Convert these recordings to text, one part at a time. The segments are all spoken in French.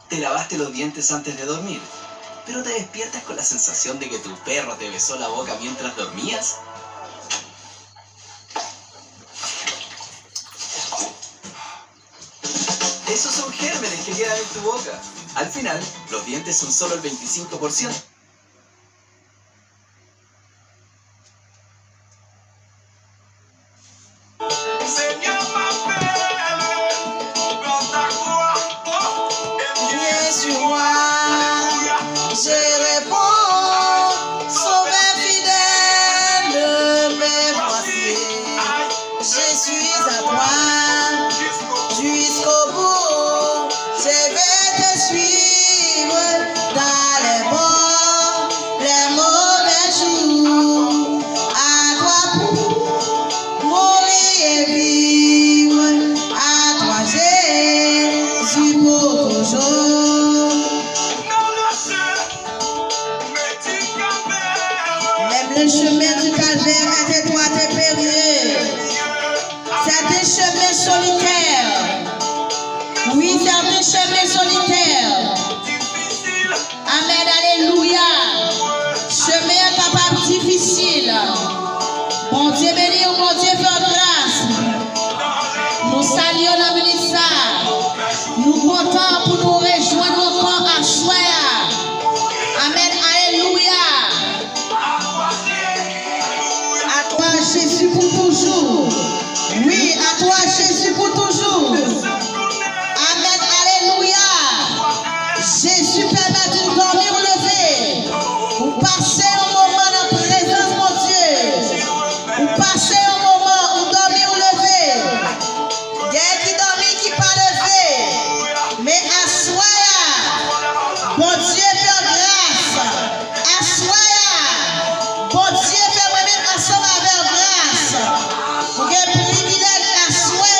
Te lavaste los dientes antes de dormir, pero te despiertas con la sensación de que tu perro te besó la boca mientras dormías. Esos son gérmenes que quedan en tu boca. Al final, los dientes son solo el 25%. Le chemin du calvaire est étroit et périlleux. C'est un chemin solitaire. Oui, c'est un chemin solitaire. Amen, alléluia. Chemin capable difficile. Bon Dieu béni, mon Dieu fait grâce. Nous saluons la ministère. Nous comptons pour nous rejoindre encore à Choya. Amen, alléluia. À toi Jésus pour toujours. Oui, à toi Jésus pour toujours. Amen, alléluia. Jésus permet de dormir levé. Vous passez un moment en présence, mon Dieu. Vous passez un moment où dormir levé. Il y a qui dormit qui pas levé. Mais à soi, bon Dieu fait grâce. À soi, bon Dieu fait remettre ensemble avec grâce. Pour que privilège à soi.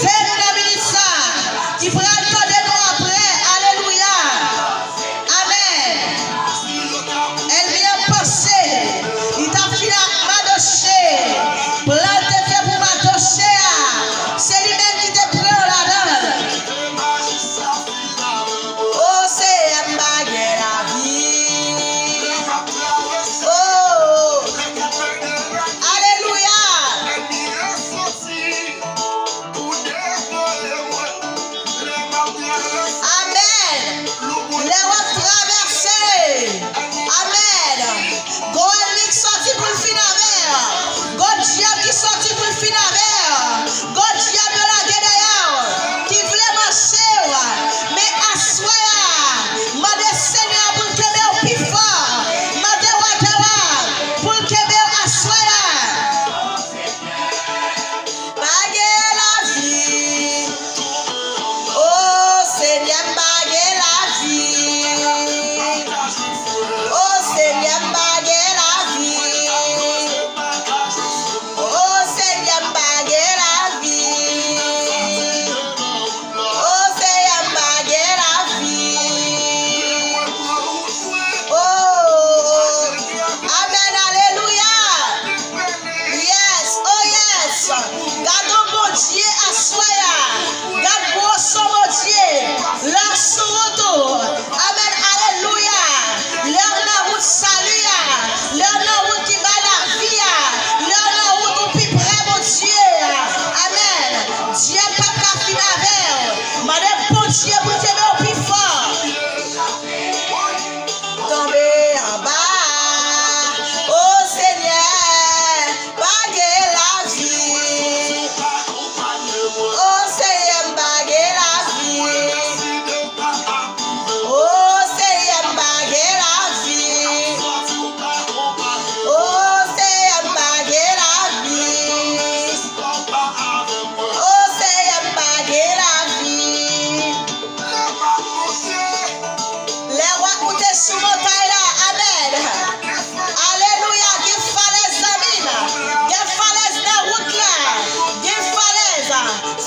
matin, nous dans le ministère, qui prend le temps de nous après. Alléluia. Amen. Elle vient passer. Il t'a fini à m'adocher. Plante fait pour m'adocher. C'est lui-même qui te prend là-dedans. Oh, c'est un baguette la vie. Oh, alléluia. Amen. Les rois traversés. Amen. God qui sorti pour le finir. God diable qui sorti pour le finir. God diable la guerre qui voulait marcher. Mais à soi, m'a des Seigneur pour que me au plus fort. M'a des watawa pour que me à soi. Baguer la vie. Oh Seigneur, baguer la vie. Oh Seigneur, baguer la vie. Oh Seigneur, baguer la vie. Oh Seigneur, baguer la vie. Oh, amen, alléluia. Yes, oh yes. Gardons bon Dieu à soi. Garde bon son bon Dieu. La sourdo. Amen, alléluia. Leur na route salut. Leur na route qui va la vie. Leur na route ou plus près mon Dieu. Amen. Dieu pas qu'à finir avec. Madame bon Dieu pour te mettre au plus fort. Tomber en bas. Oh Seigneur, baguer la vie. Oh Seigneur, baguer la vie. Oh Seigneur, baguer la vie. Oh Seigneur, baguer la vie. Oh Seigneur, baguer la vie. Les rois coûtent sous montagne là. Amen. Alléluia. Qui falaise la mine. Qui falaise la route là. Qui falaise.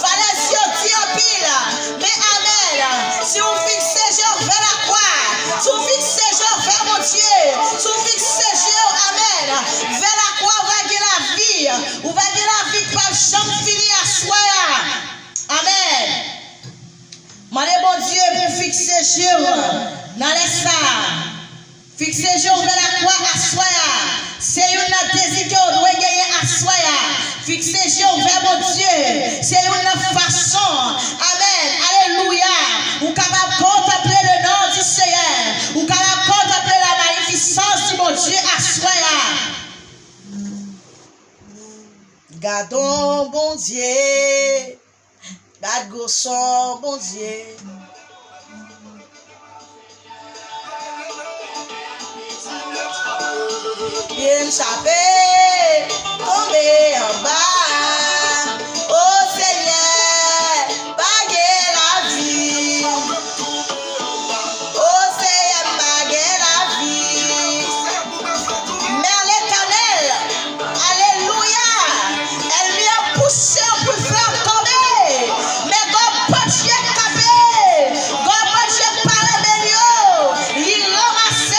Falaise sur Éthiopie là. Mais amen. Si vous fixez Dieu vers la croix. Si vous fixez Dieu vers mon Dieu. Si vous fixez Dieu. Amen. Vers la croix, vous va gagner la vie. Vous va gagner la vie qui va jamais finir à soi. Amen. Mandez bon Dieu pour fixer Dieu dans les salles. Fixer Dieu vers la croix à soi. C'est une désir que vous devez gagner à soi. Fixer Dieu vers mon Dieu. C'est une façon. Amen. Alléluia. Vous capable de contempler le nom du Seigneur. Vous capable de contempler la magnificence de mon Dieu à soi. Gardons bon Dieu. Garde son bon Dieu. Bien sapé, tomber en bas. Oh Seigneur, baguer la vie. Oh Seigneur, baguer la vie. Mère l'Éternel, alléluia. Elle vient pousser pour faire tomber. Mais God pas Dieu capé. God pas Dieu parler meilleur. Il ramasse.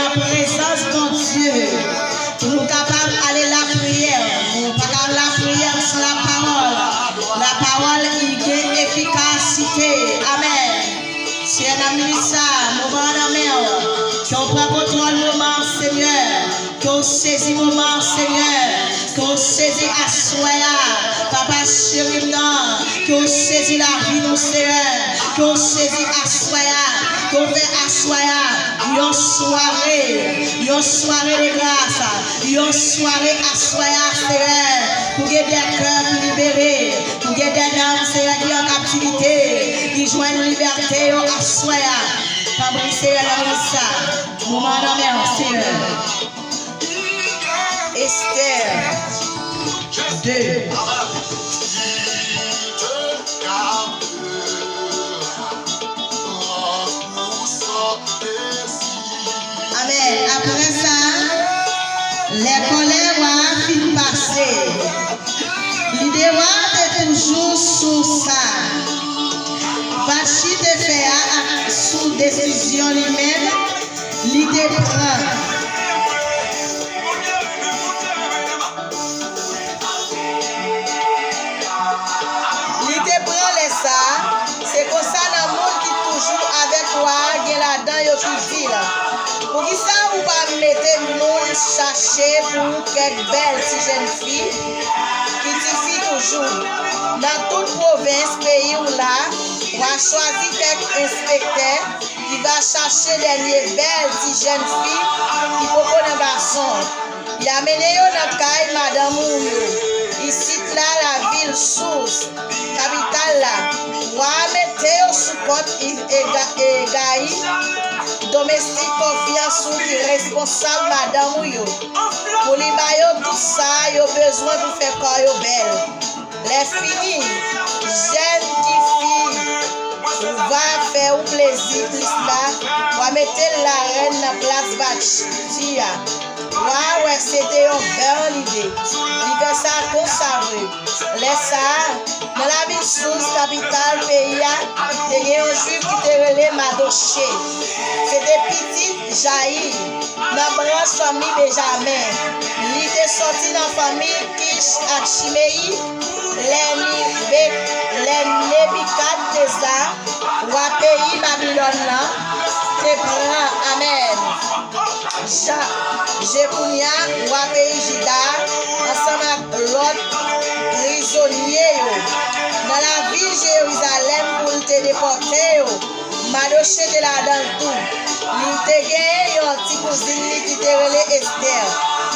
la présence de Dieu. Pour nous capables d'aller la prière. Nous pas capable la prière sans la parole. La parole y a efficacité. Amen. Si on a mis ça, moment en mer, qu'on prend contrôle moment, Seigneur, qu'on saisit moment, Seigneur, qu'on saisit à soi, Papa chéri, qu'on saisit la vie, nous, Seigneur, qu'on saisit à soi, qu'on fait à soi, une soirée de grâce, une soirée à soi, Seigneur, pour qu'il y ait des cœurs libérés, pour qu'il y ait des âmes, Seigneur, qui ont captivité, qui joignent liberté à soi. Fabrice la ça. Moment en mer, Seigneur. Esther 2. Amen. Après ça, les colères vont fin passer. L'idée est toujours sous ça. Vachi te fait sous décision lui-même, l'idée prend. L'idée prend les ça, c'est comme ça dans le monde qui toujours avec toi, qui est là-dedans, il y a plus de vie. Pour qui ça, vous pas mettre nous chercher pour quelques belles si jeunes filles, qui t'y toujours. Dans toute province, pays ou là, on va choisir quelques inspecteurs qui va chercher les belles petites jeunes filles qui peuvent connaître un garçon. Il a mené dans le cas Madame Mouyo. Ici, là, la ville source, capitale là. On va mettre sous porte et Gaï, domestique confiance qui est responsable Madame Mouyo. Pour les bailler tout ça, il a besoin de faire corps belle. Les filles, jeunes qui filles, va faire un plaisir plus là, va mettre la reine dans la place Bachia. Ouais, c'était une belle idée. L'idée ça conservé. Les ça, dans la ville source, capitale, pays, il y a un juif qui était relé Madoché. C'était petite jaillie, dans la branche famille Benjamin. Il était sorti dans la famille Kish à Chimei. Les Nébicat de ça, ou à pays Babylone là, te prend, amen. Jepounia, ou à pays Jida, ensemble avec l'autre prisonnier. Dans la ville Jérusalem pour te déporter, Madoché de là dans tout. Il te gagné un petit cousine qui te relé Esther.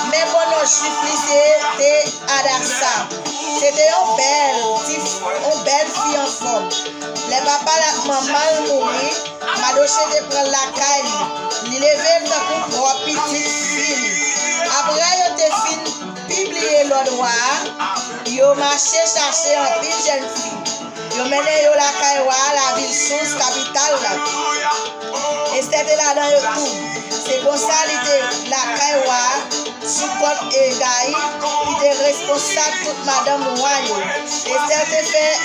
Mais bon, nos chiffres, c'était Adassa. C'était une belle fille en forme. Les papas, la maman mourit. Madoché de prendre la caille. Il levait dans une petite fille. Après, il était fin publié l'autre roi. Il a marché chercher un petite jeune fille. Il a mené la caille la ville source capitale. Et c'était là dans le tout. C'est pour ça que la caille support et Gaï, qui était responsable de toute Madame Royaux. Et c'était fait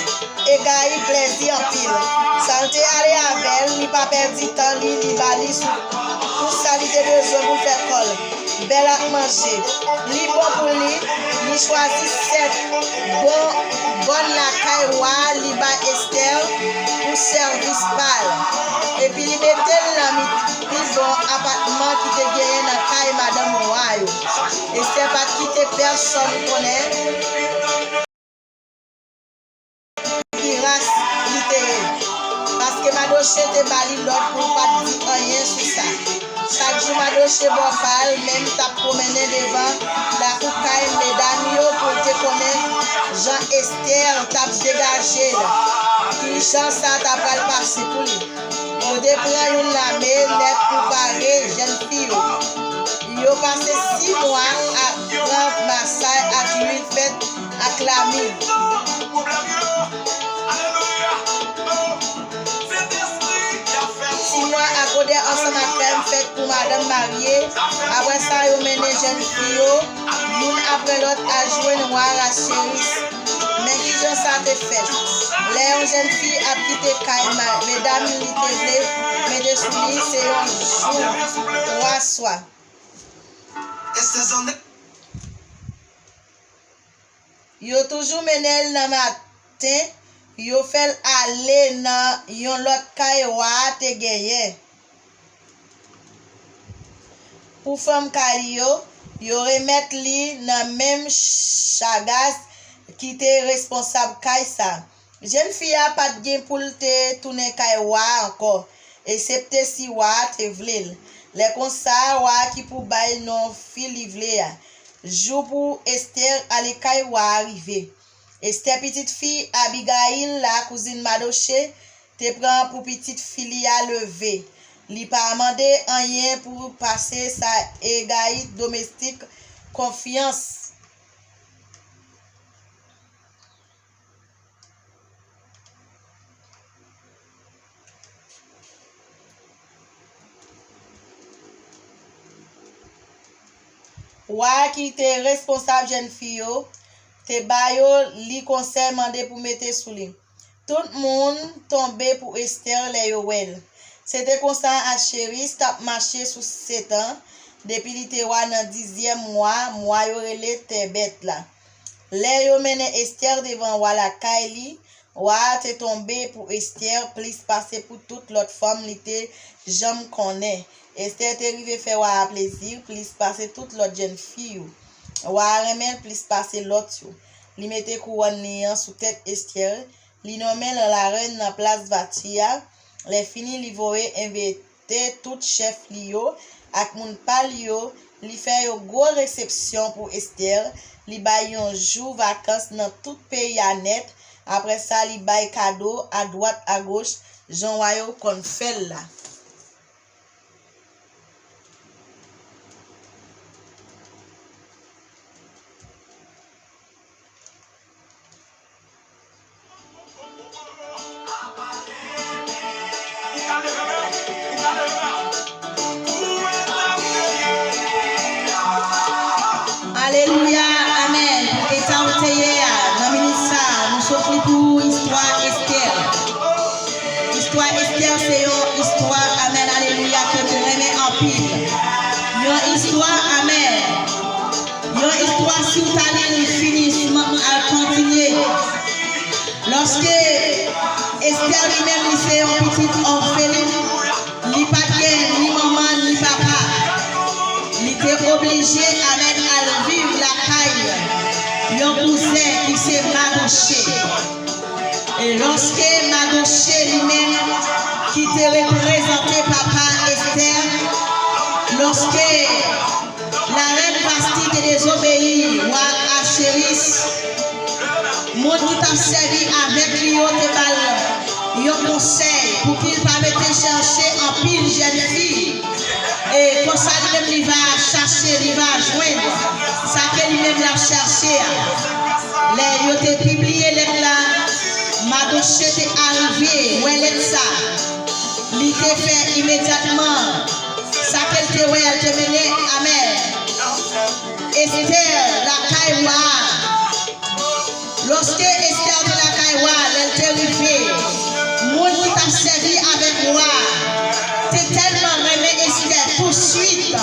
et Gaï plaisir en pile. Ça était allé avec elle, il n'a pas perdu temps, il va aller pour ça, il était besoin pour faire colle. Belle à manger. Li bon pour lui, il choisit cette bonne la caille, li ba Esther pour service pâle. Et puis il mettait dans le bon appartement qui était gagné dans la caille Madame Royaux. Et c'est pas quitter personne connaît qui race littéraire. Parce que Madoché te bali l'autre pour pas dire rien sur ça. Chaque jour Madoché Bofal, même t'a promené devant la coucaille mesdames pour te connaître. Jean Esther t'a dégagé là. Qui chance ça t'a pas le passé pour lui. On déprend une lamée net pour parler jeune fille. Il a passé 6 mois à prendre Marseille à une fête acclamée. 6 mois à côté ensemble à une fête pour madame mariée. Après ça, il a mené jeune fille. L'une après l'autre à jouer noir à chérie. Mais qui j'en ça te fait? Les jeunes filles a quitté Kaima. Mesdames, il te vle, mais de souliers, c'est un jour. Roi soit. Yo toujours menel nan matin, yo fel ale nan yon lot kaywa te genye. Pour femme kay yo remet li nan même chagas qui te responsable kay sa. Jeune fille a pas gen pour te tourner kaywa encore, excepté si wa te vle. Les consa wa qui pour bay non fil livle ya. Jour pour Esther Alekay wa arrivé. Esther petite fille Abigail la cousine Madoché te prend pour petite fille à lever. Li pas mandé rien pour passer sa égaïde domestique confiance. Wa qui te responsable jeune fille te bayo li conseil mandé pour mettre sous lui. Tout le monde tombé pour Esther les yowel. C'était constant à chéri tap marché sous 7 ans depuis li te wa dans 10e mois yo relé te bête là. Les yo mené Esther devant wala Kaili wa te tombé pour Esther plus passer pour toute l'autre femme li te jam connaît. Esther te rive fait wa plaisir, plus passer toute l'autre jeune fille. Wa remel plus passer l'autre. Li mette couronne li sous tête Esther, li nommé la reine dans place Vatia. Les fini li voye invité tout chef li yo ak moun pal yo, li fait yo gros réception pour Esther, li bay yon jour vacances dans tout pays à net. Après ça li bay cadeau à droite à gauche, Jean Wayo kon fait là. Alléluia, amen. Et ça, on te dans ministère, nous sommes pour histoire Esther. Histoire Esther, c'est une histoire, amen, alléluia, que tu remets en pile. Une histoire, amen. Une histoire, si vous allez finissement à continuer. Lorsque Esther lui-même, c'est une petite orpheline, ni pas ni maman, ni papa. Il était obligé à mettre à vivre la caille. Yon cousin qui s'est Madoché. Et lorsque Madoché lui-même qui te représenté papa Esther, lorsque la reine Bastille te désobéit, ou à Chéris, mon qui t'a servi avec lui, yon conseil pour qu'il ne pas mettre chercher en pile jeune fille. Et comme ça, il va chercher, il va joindre. Ça qu'il même l'a cherché. Les il a publié les là. Madoché est arrivé. Où elle est ça? Il a fait immédiatement. Ça qu'elle te ouais, elle te mené. Amen. Esther, la Kaïwa. Lorsque Esther de la Kaïwa, elle est arrivée. Moi qui t'a servi avec moi. T'es tellement remis Esther tout de suite.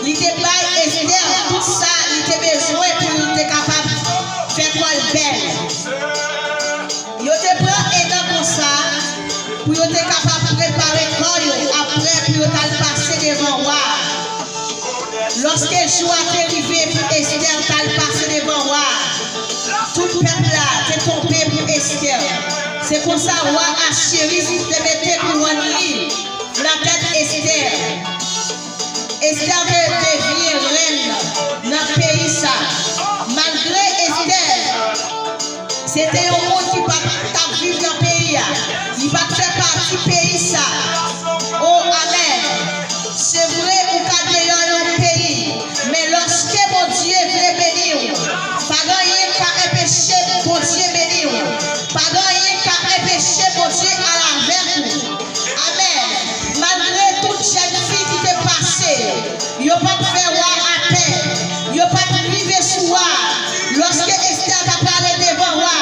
Il te baille Esther, tout ça, il te besoin pour être capable de faire quoi le belle. Il te prend un comme ça, pour être capable de préparer quoi après, pour être passé devant moi. Lorsque joie est arrivé pour Esther, t'as passé devant moi. Tout le peuple là, t'es tombé pour Esther. C'est pour ça, roi Achéris, te mettait pour lui. La tête Esther. Esther devient reine dans le pays ça. Malgré Esther, c'était un monde qui pas vivre dans le pays. Il va faire partie du pays ça. Oh amen. C'est vrai qu'on a gagné un pays. Mais lorsque mon Dieu veut bénir, pas gagner qu'à empêcher mon Dieu bénir. Pas gagner qu'à empêcher mon Dieu à la vertu. Amen. Malgré toute jeune fille qui t'est passée, il n'y a pas de faire à peine, il n'y a pas de vivre sous moi. Lorsque Esther t'a parlé devant moi,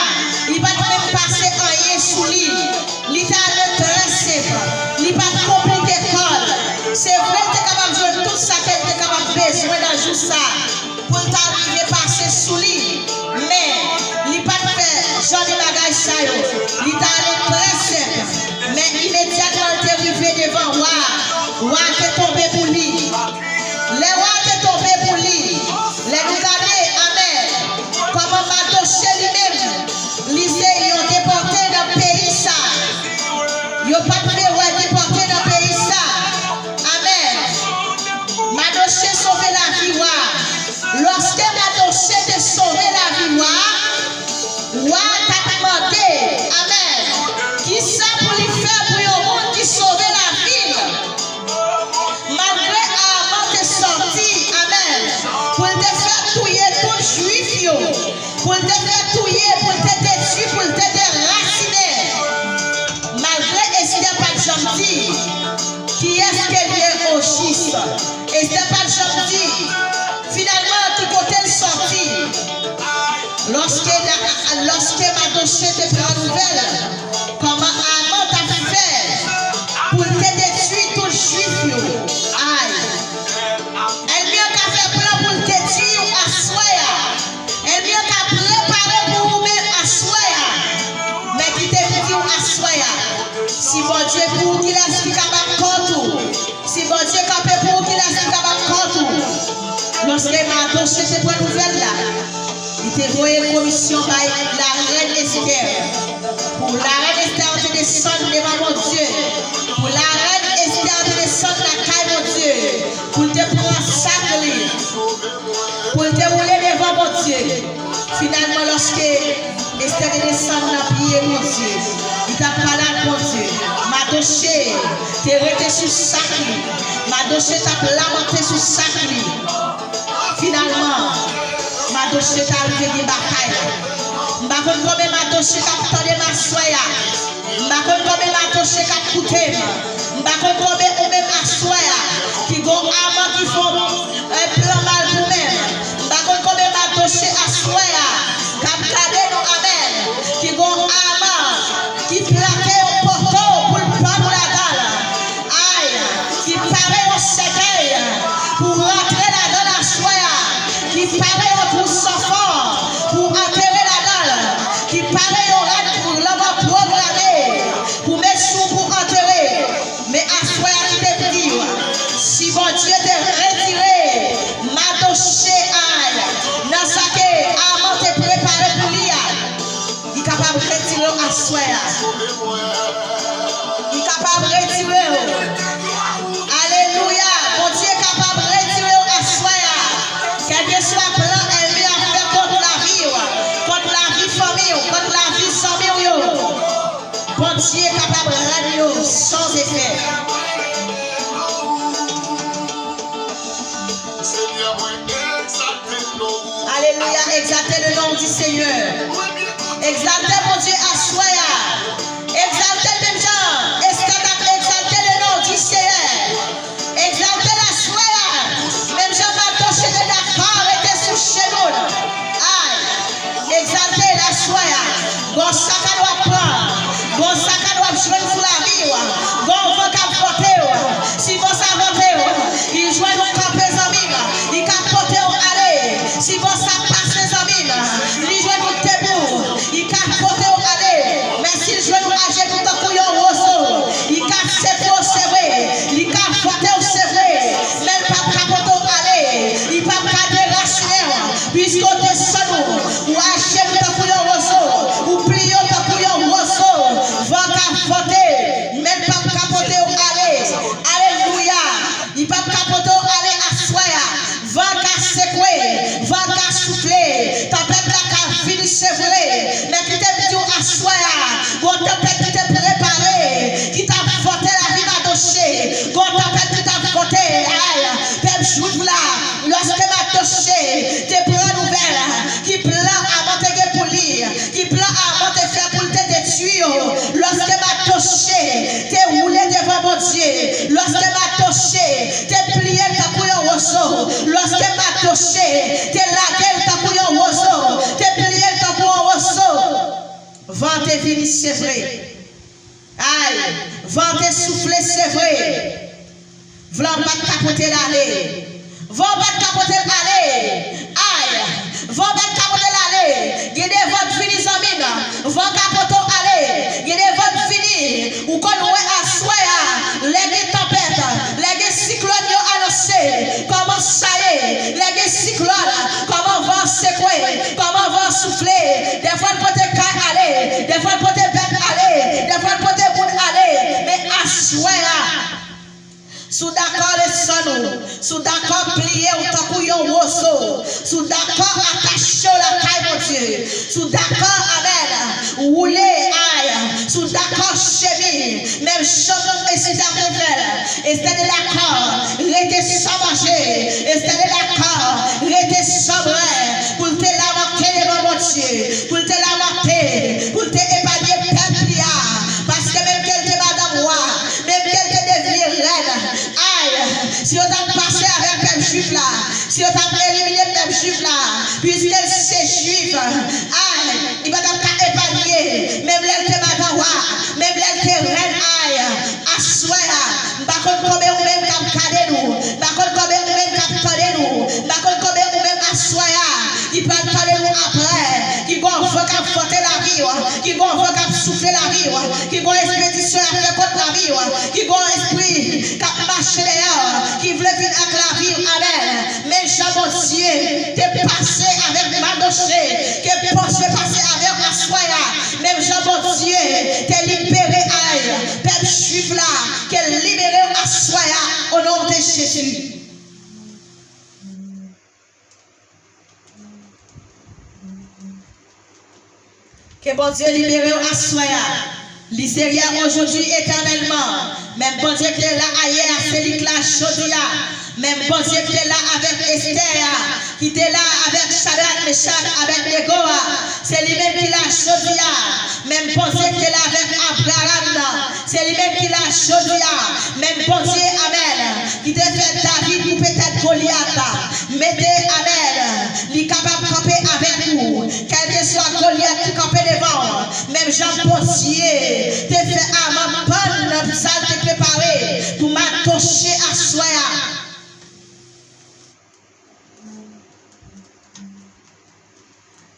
pour te faire touiller, pour te détruire, pour te déraciner. Malgré Esther pas de gentil, qui est-ce qu'elle vient au chiffre? Esther pas de gentil. Finalement, tout côté le sorti. Lorsque Mardochée te prend nouvelle, comment Haman t'a fait pour te détruire tout juif. Aïe. Elle vient qu'à faire plan pour te détruire à soya. Elle vient qu'à préparer pour vous-même à soya. Mais qui te dit à soya. Si bon Dieu pour qu'il a ce qui capable contre. Si bon Dieu capable pour qu'il a ce qui capable contre. Lorsque Mardochée te prend nouvelle là, il te voyait une commission par la reine Esther. Pour la reine Esther, on te descend devant mon Dieu. Pour la reine Esther, on te descend la caille, mon Dieu. Pour te prendre sac, pour te rouler devant mon Dieu. Finalement, lorsque Esther te descend dans le pied, mon Dieu, il t'a parlé à mon Dieu. Mardochée, t'es resté sur sac. Mardochée t'a lamenté sur sac. Finalement, Mardochée t'a arrivé des batailles. M'a kon combien Mardochée t'a tendé ma soya. M'a kon combien Mardochée t'a coûté. M'a kon combien ou même à soya qui gon Haman qui font un plan mal pour même. M'a kon combien Mardochée à soya cap cadé nous amen qui gon Haman qui plaquait au poteau pour le prendre la dalle. Aïe, qui paraît au cercueil pour rentrer la dalle à soya. Qui paraît au trou sans fort pour enterrer la dalle, qui paraît au rat pour l'avoir programmé, pour mettre sous pour enterrer. Mais à soi qui te dit, si bon Dieu te retiré, Mardochée aille, dans sa que Haman te préparé pour l'IA, il est capable de retirer à soi. Il est capable de retirer. Alléluia, bon Dieu est capable de retirer à soi. Quel que soit le plan, elle vient à faire contre la vie famille, contre la vie sans milieu. Bon Dieu est capable de rendre sans effet. Alléluia, exaltez le nom du Seigneur. Exaltez mon Dieu à soya. Exaltez même gens. Exaltez le nom du Seigneur. Exaltez la soya. Même gens Mardochée de d'accord était sous chez nous. Aïe. Exaltez la soya. Bon sac à doit prendre. Bon sac à doit jouer sous la vie. Bon vent à porter. Si bon ça voter, il joue nos campés amis. Il capote aller. Si bon ça passe les amis, il joue nos debout. Il capote aller. Mais s'il joue nos âgés tout en couillon roseau, il casse ses faux, c'est vrai. Il capote, c'est vrai. Mais pas capote aller. Il pas déraciner. Puisqu'on te sonne, ou achète tout en couillon roseau, ou plie tout en couillon roseau, va capoter. Même pas capote aller. Alléluia. Il pas capote aller à soya. Va secouer, va souffler. Tempête la cave finit c'est vrai. Mais qui t'a dit à soya, bon tempête qui t'a préparé, qui t'a voté la vie Mardochée, bon tempête qui t'a voté, aïe, peuple juif là, lorsque Mardochée te prend nouvelle, qui plan à monter pour lire, qui plan à monter faire pour te détruire, lorsque Mardochée te roulé devant mon Dieu, lorsque Mardochée te plié ta couille au roseau, lorsque Mardochée te lagué ta couille au roseau, te plié ta couille au roseau, vent te vini c'est vrai. Aïe, vent te souffler c'est vrai. Vent pas de capoter l'aller. Vent pas de capoter l'aller. Aïe, vent pas de capoter l'aller. Gardez votre fini zamina. Vent capoter aller. Gardez votre fini. Ou qu'on oué à soya. Les tempêtes, les cyclones ont annoncé. Comment ça y est? Les cyclones, comment vent secouer? Comment vent souffler? Des fois le côté caille aller. Des fois le côté bête aller. Des fois le côté bout aller. Mais à soya. Sous d'accord les sons, sous d'accord plié au takouyon rosso, sous d'accord attaché la caille mon Dieu, sous d'accord amen, roulé aïe, sous d'accord chemin, même chemin et c'est et c'est de l'accord, restez sans manger, et c'est de l'accord, restez sans vrai, pour te lamenter devant mon Dieu. Si on t'a éliminé le peuple juif là, puisque c'est juif, il va pas épargner. Même l'elle te matawa, même l'elle te reine aïe, à soi, par contre, combien ou même cap cadet nous, par contre, combien ou même cap cadet nous, par contre, combien ou même à soi, qui peut parler nous après, qui vont cap fouetter la vie, qui vont cap souffler la vie, qui vont expédition à faire contre la vie, qui vont esprit cap marcher dehors, qui veut venir avec la vie, amen. Mais Jean-Bontier, t'es passé avec Madoché, qui est passé avec Assoya, même Jean-Bontier, t'es libéré, aïe, peuple juif là, qui est libéré Assoya au nom de Jésus. Que bon Dieu libéré à Soya. L'Iséria aujourd'hui éternellement. Même bon Dieu qui est là ailleurs, Félix là, Chodia. Même bon Dieu qui est là avec Esther, qui était là avec Shadrach, Meshach, avec Negoa. C'est lui-même qui l'a Chodia. Même bon Dieu qui est là avec Abraham. C'est lui-même qui l'a Chodia. Même bon Dieu, amen. Qui te fait David ou peut-être Goliath. Mettez, amen. Il est capable de camper avec vous. Quel que soit Goliath qui campe devant. Même Jean Bontier. Te fait à ma bonne salle te préparer pour m'attacher à soi.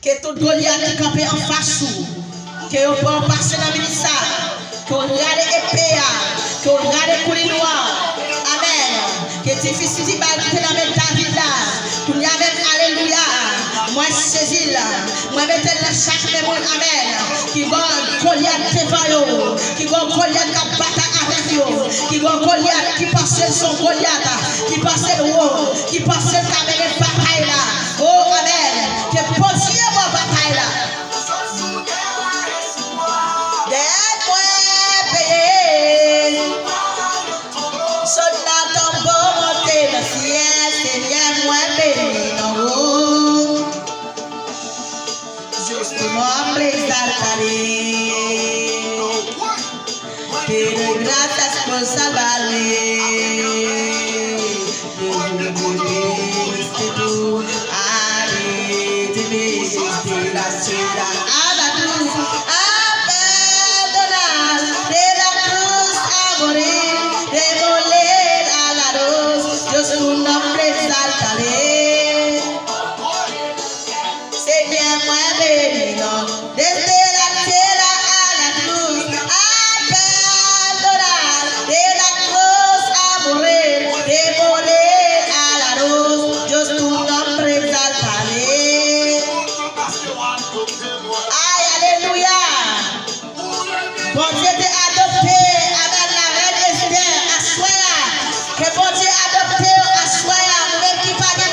Que tout Goliath qui campe en face ou. Que vous pouvez passer dans le ministère. Que vous regardez épée. Que vous regardez coulis noir. Amen. Que difficile de battre dans le David là. Pour y avoir alléluia. Moi saisis là. Moi mettez là chaque mémoire. Amen. Qui va Goliath devant vous. Qui va Goliath qui bataille avec vous. Qui va Goliath qui passe son Goliath. Qui passe le haut. Qui passe le caméra bataille là. Oh amen. Que posiez vos bataille là. Gracias por salvarme. La ciudad a la cruz, a perdonar, de la cruz a morir, de moler a la cruz, yo su nombre exaltaré. Señor, mueve mi nombre, desde la tierra a la cruz, a perdonar, de la cruz a morir, de moler a la cruz, yo su nombre exaltaré. Aïe, alléluia. Bon Dieu t'a adopté avec la reine Esther à Soya. Que bon Dieu a adopté à Soya, même qui pas de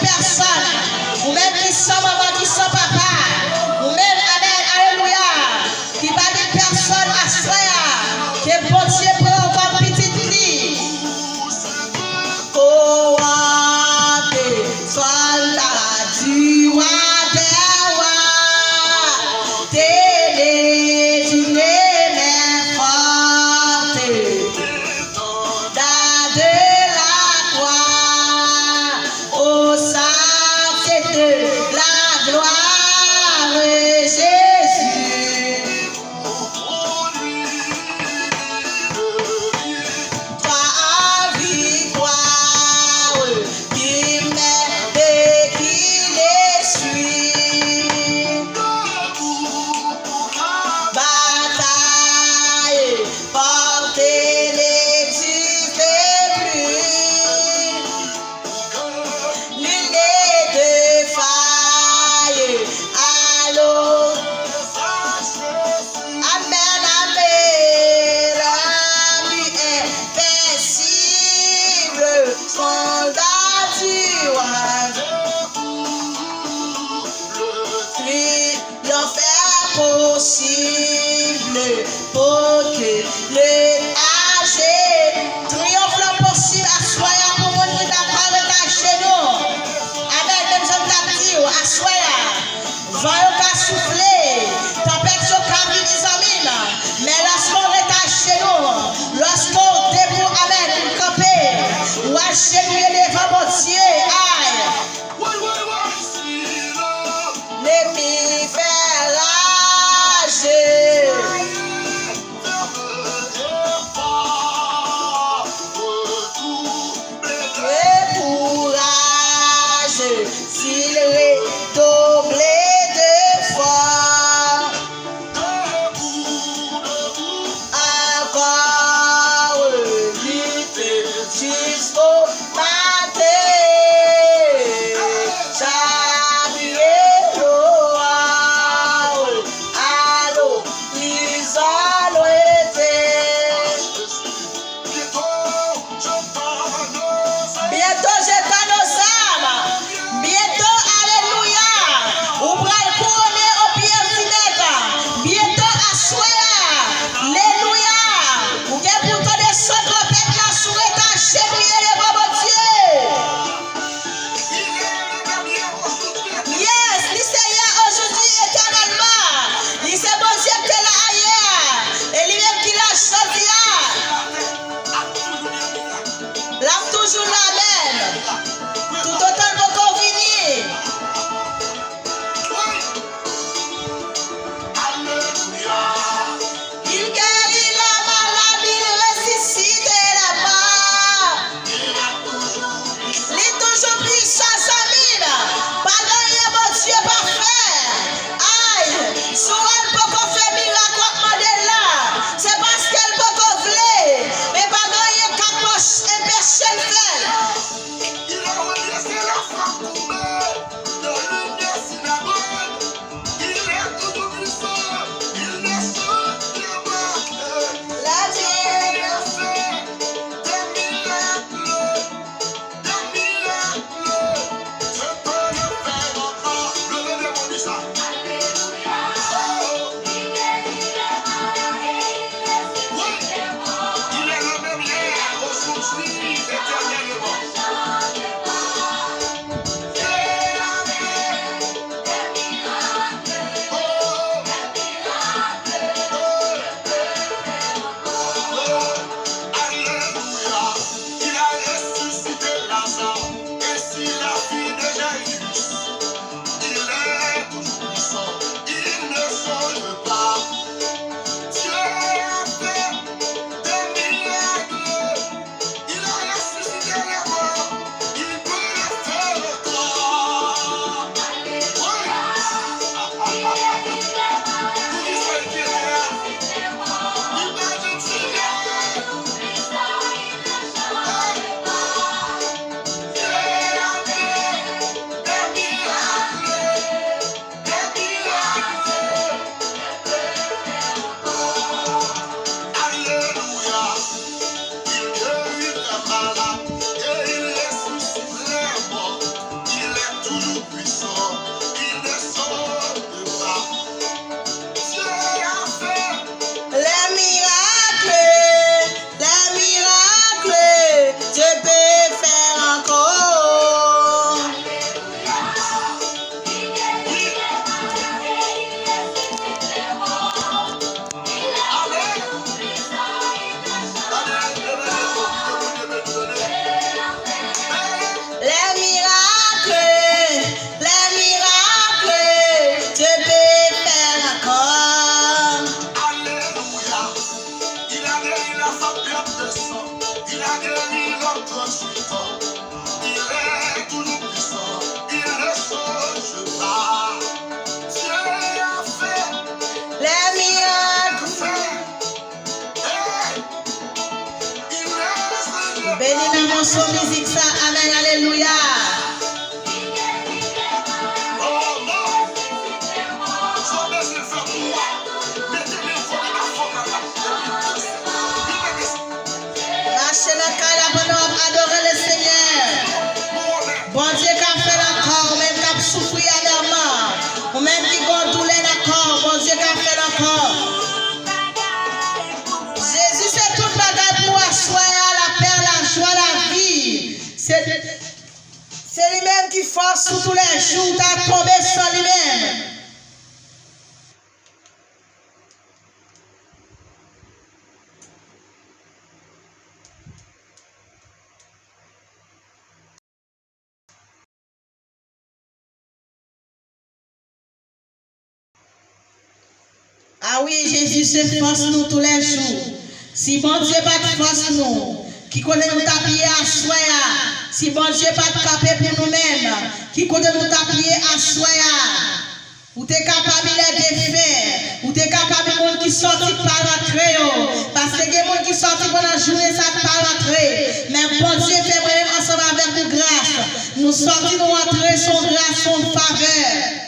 mon son musique ça. Amen, alléluia. Marchez le cas pour nous adorer le Seigneur. Bon Dieu qui a fait encore, même qui a souffert amèrement, ou même qui a douleur encore, bon Dieu qui a fait encore. Jésus c'est tout bagage pour asseoir la paix, la joie, la vie. C'est lui-même qui force sous tous les jours, tu as tombé sur lui-même. Ah oui, Jésus se force nous tous les jours. Si bon Dieu pas de force nous, qui connaît nous taper à soi, si bon Dieu pas de caper pour nous-mêmes, qui connaît nous taper à soi, ou t'es capable de faire, ou t'es capable de monde qui sorti par rentrer, parce que les gens qui sorti pendant la journée ça pas rentrer, mais bon Dieu fait même ensemble avec nous grâce, nous sortis nous rentrer son grâce, son faveur.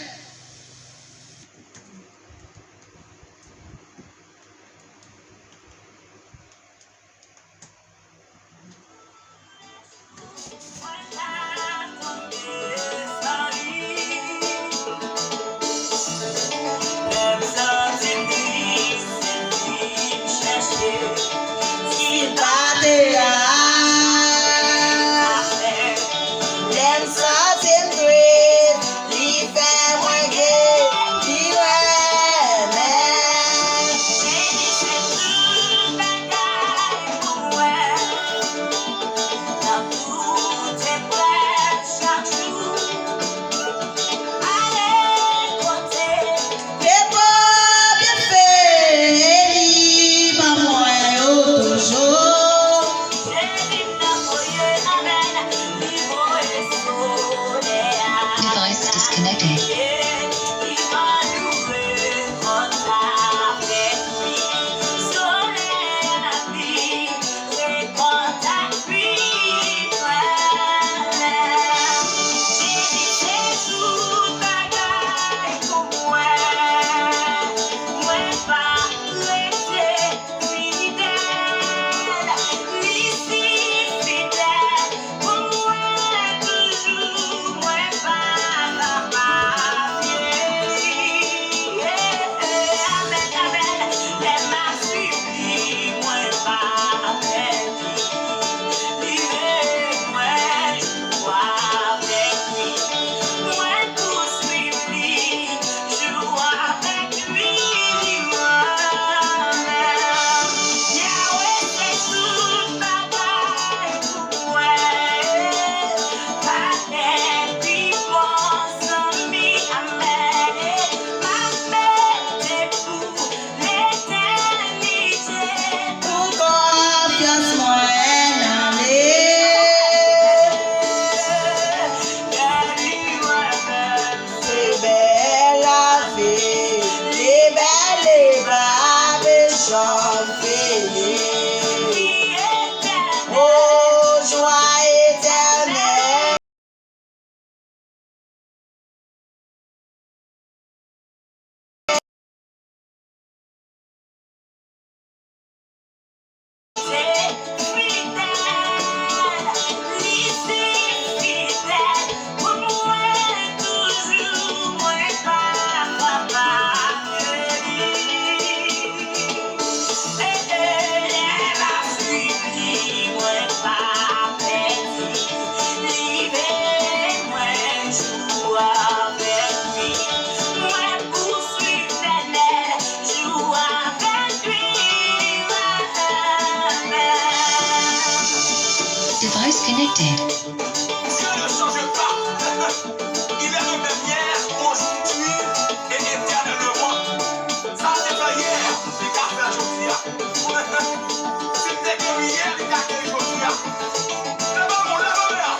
Device connected. Dieu ne change pas. Il est le même hier, aujourd'hui et éternellement. Ça c'est pas hier, il a fait aujourd'hui. C'était que hier, il a fait aujourd'hui. Lève-moi, lève-moi.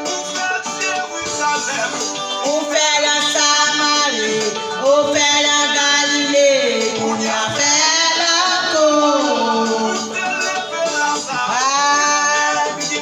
Où fait Jérusalem? Où fait la Samarie? Où fait la Galilée? Où y a fait la côte? Où fait la Samarie?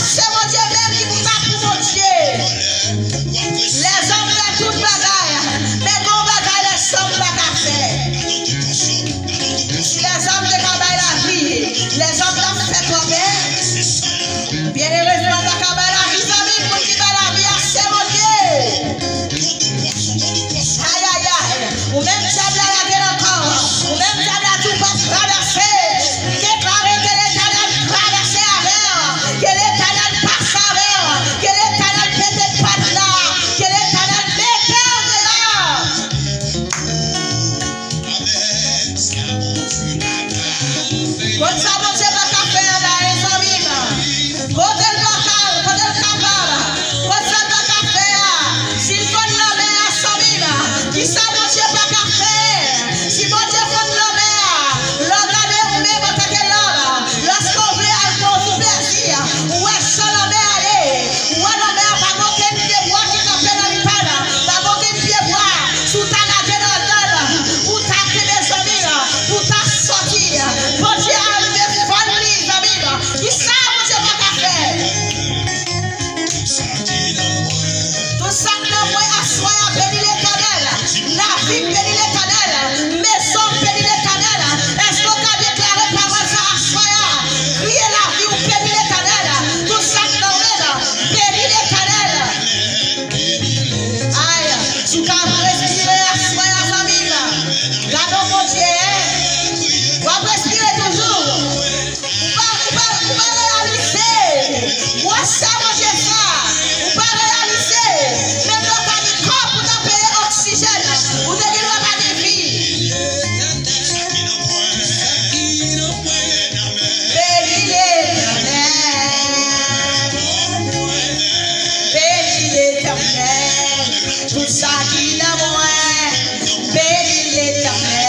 c'est mon Dieu même qui vous a pour mon Dieu. Les hommes font toute bagaille, mais bon bagaille, les hommes bagaille faire. Si les hommes de cabane la vie, les hommes l'ont fait tomber. Bien heureusement, la cabane la vie, famille, pour qui va la vie, c'est mon Dieu. Aïe, aïe, aïe. Ou même diable à la gueule encore. Ou même diable à tout pas traverser. Déclarer que l'Éternel traverse avec. Que l'Éternel passe avec. Que l'Éternel pète pas de là. Que l'Éternel mette de là. Quand ça, mon Dieu, pas qu'à faire là, les amis. Quand elle doit faire, quand elle capable. Quand ça, pas qu'à faire. S'il faut nommer à son vivant. Qui ça, mon Dieu, pas qu'à faire. Si mon Dieu faut nommer, l'organe ou même en tant que l'homme. Lorsqu'on voulait aller pour vous plaisir. Ou est-ce qu'on nomme aller. Ou on nomme à pas aucun pied bois qui t'appelle dans l'Italie. Pas aucun pied bois. Sous ta nage dans l'ordre. Ou ta clé des amis. Pour ta sortir. Bon Dieu, arrive fondre les amis. Qui ça, mon Dieu, pas qu'à faire. Tout ça que moi assoya béni l'Éternel. La vie béni l'Éternel. Maison béni l'Éternel. Est-ce qu'on a déclaré parole ça assoya? Criez la vie ou béni l'Éternel. Tout ça que nous béni l'Éternel. Aïe, sous qu'à respirer assoya famille. Gardons mon Dieu. On va respirer toujours. On va réaliser. Moi ça mon Dieu ça. On va réaliser. Même le cas du corps pour t'appeler oxygène. Ou de dire le cas de vie. Béni l'Éternel. Béni l'Éternel. Tout ça qui n'a moins. Béni l'Éternel.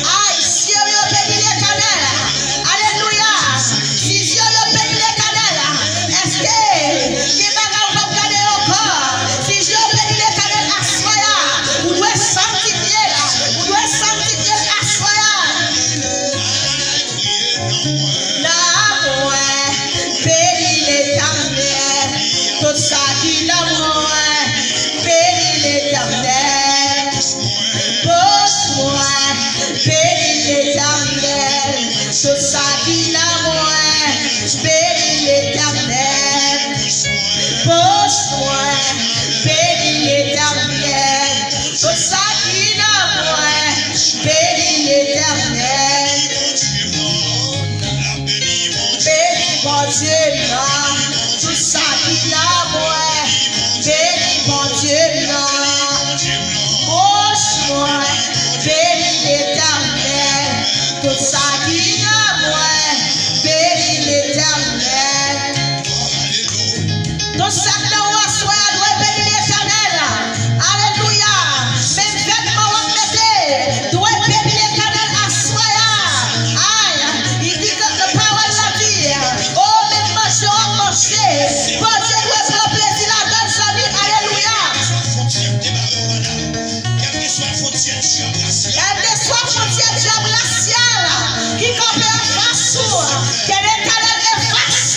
Aïe, si Dieu béni l'Éternel. Alléluia. Si Dieu béni l'Éternel. Est-ce que qui va garder au corps? Si Dieu béni l'Éternel, assoya. Vous devez sanctifier là. Vous devez sanctifier assoya. La moins. Béni l'Éternel. Tout ça qui n'a moins. Béni l'Éternel. Pose-moi. Béni l'Éternel. Tout ça qui n'a moins. Béni l'Éternel. Pose-moi. Béni l'Éternel. Tout ça qui n'a moins. Béni l'Éternel. Béni mon Dieu, non. Tout ça qui n'a moins. Béni mon Dieu, non. Pose-moi. Béni l'Éternel. Tout ça qui n'a moins. Béni l'Éternel. Tout ça que nous assoyons doit bénir l'Éternel. Alléluia. Même vêtements on mettez doit bénir l'Éternel assoyant. Aïe. Il dit que la parole la vie. Oh, même manger on manger. Bon Dieu doit prendre plaisir à donner sa vie. Alléluia. Quelle que soit frontière diable glaciale qui compare face que l'Éternel efface.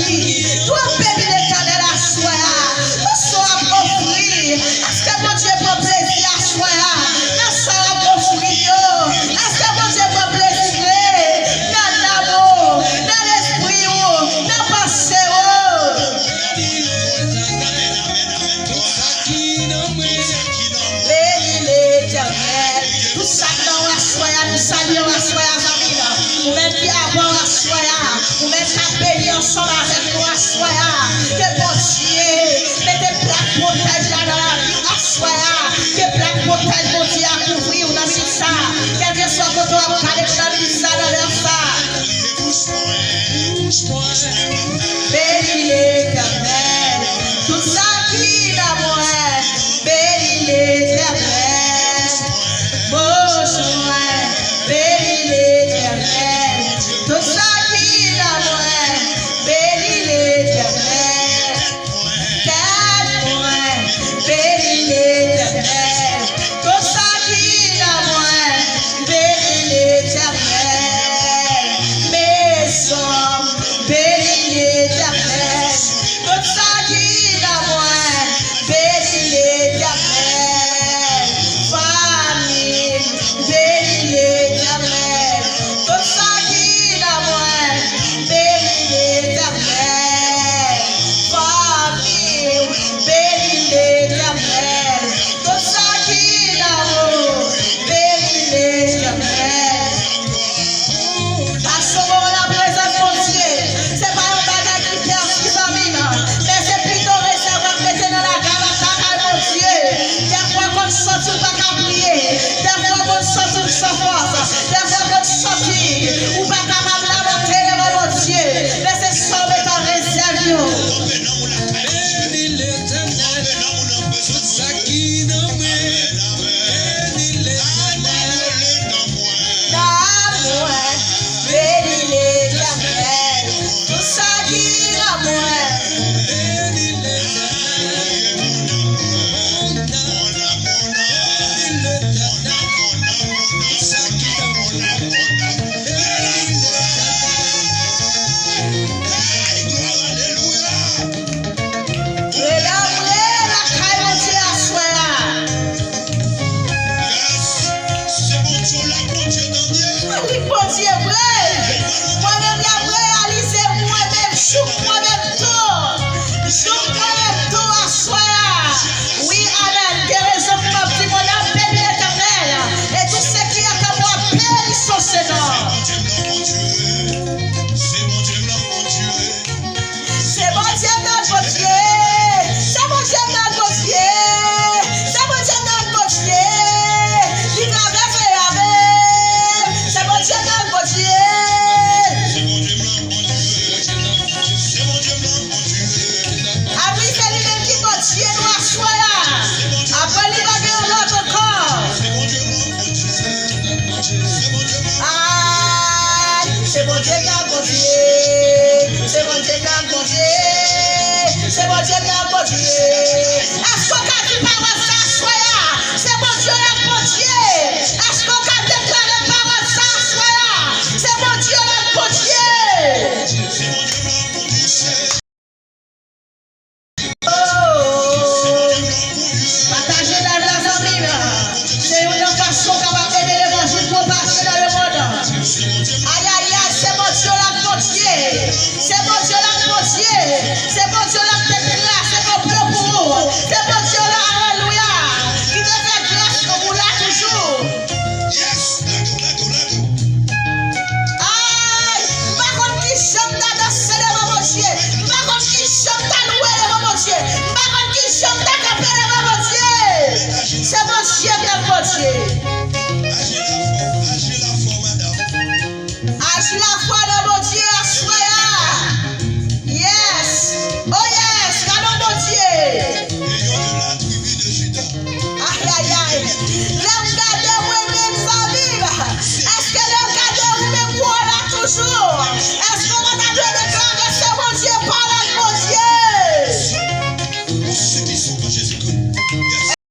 vie. Toi, béni l'éternel à soi. Nous sommes offrir. Est-ce que mon Dieu prend plaisir à soi? Nous sommes offrir. Est-ce que mon Dieu prend plaisir dans l'amour, dans l'esprit, dans la pensée? Béni l'éternel. Tout ça dans la soya, nous saluons la soya, amis. Ou même qui avant la soya, ou même qui a béni ensemble avec nous la soya. Que bon Dieu, mettez plaque protège là dans la vie la soya. Que plaque protège mon Dieu à couvrir dans la vie ça. Quel que soit votre calé dans la vie ça, dans l'air ça. Béni l'éternel. Tout ça qui n'a moins. Béni l'éternel. Bonjour, béni l'éternel. Tout ça qui n'a moins. Béni l'éternel. Quel point. Béni l'éternel. Tout ça qui n'a moins. Béni l'éternel. Mes hommes, béni l'éternel. Tout ça qui n'a moins. Béni l'éternel. Famille, béni l'éternel. Tout ça qui n'a moins. Béni l'éternel. Famille, béni l'éternel. Tout ça qui n'a moins. Béni l'éternel. Assommons la présence de Dieu. C'est pas un bagage qui perd qui famille, mais c'est plutôt réservé mettez dans la gare à mon Dieu. Des fois qu'on sort pas qu'à prier, des fois qu'on sort sans force, des fois qu'on sort ou pas capable de la monter devant mon Dieu. Mais c'est ça mettre en réserve.